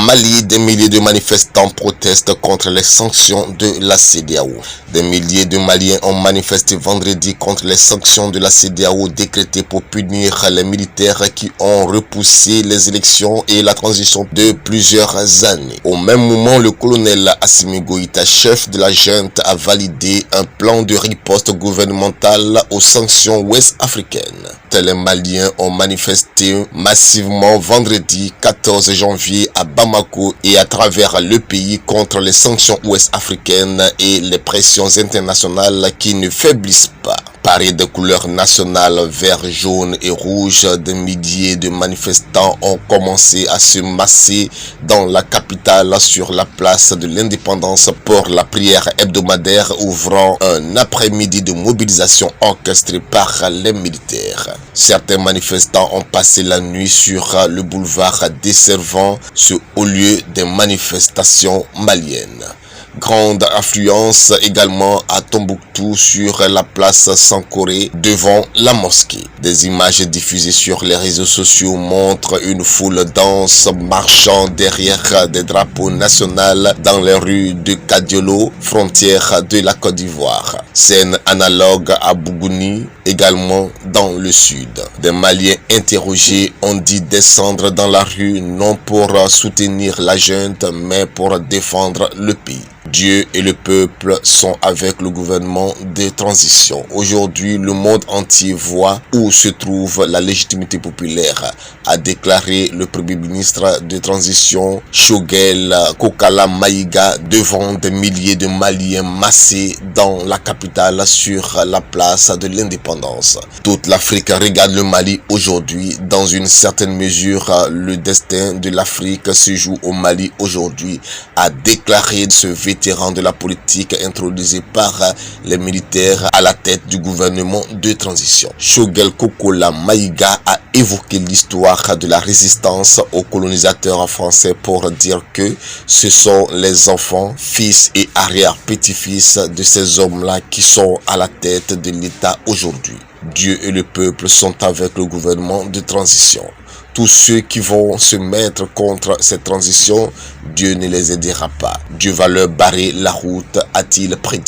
Mali, des milliers de manifestants protestent contre les sanctions de la CEDEAO. Des milliers de Maliens ont manifesté vendredi contre les sanctions de la CEDEAO décrétées pour punir les militaires qui ont repoussé les élections et la transition de plusieurs années. Au même moment, le colonel Assimi Goïta, chef de la junte, a validé un plan de riposte gouvernementale aux sanctions ouest-africaines. Les Maliens ont manifesté massivement vendredi 14 janvier à Bamako et à travers le pays contre les sanctions ouest-africaines et les pressions internationales qui ne faiblissent pas. Parés de couleurs nationales vert, jaune et rouge, des milliers de manifestants ont commencé à se masser dans la capitale sur la place de l'Indépendance pour la prière hebdomadaire ouvrant un après-midi de mobilisation orchestrée par les militaires. Certains manifestants ont passé la nuit sur le boulevard desservant ce haut lieu des manifestations maliennes. Grande affluence également à Tombouctou sur la place Sankoré devant la mosquée. Des images diffusées sur les réseaux sociaux montrent une foule dense marchant derrière des drapeaux nationaux dans les rues de Kadiolo, frontière de la Côte d'Ivoire. Scène analogue à Bougouni, également dans le sud. Des Maliens interrogés ont dit descendre dans la rue non pour soutenir la junte mais pour défendre le pays. Dieu et le peuple sont avec le gouvernement de transition. Aujourd'hui, le monde entier voit où se trouve la légitimité populaire, a déclaré le premier ministre de transition Choguel Kokala Maïga devant des milliers de Maliens massés dans la capitale sur la place de l'Indépendance. Toute l'Afrique regarde le Mali aujourd'hui. Dans une certaine mesure, le destin de l'Afrique se joue au Mali aujourd'hui, a déclaré ce vétéran de la politique introduisé par les militaires à la tête du gouvernement de transition. Choguel Kokala Maïga a évoqué l'histoire de la résistance aux colonisateurs français pour dire que ce sont les enfants, fils et arrière-petits-fils de ces hommes-là qui sont à la tête de l'État aujourd'hui. Dieu et le peuple sont avec le gouvernement de transition. Tous ceux qui vont se mettre contre cette transition, Dieu ne les aidera pas. Dieu va leur barrer la route, a-t-il prédit.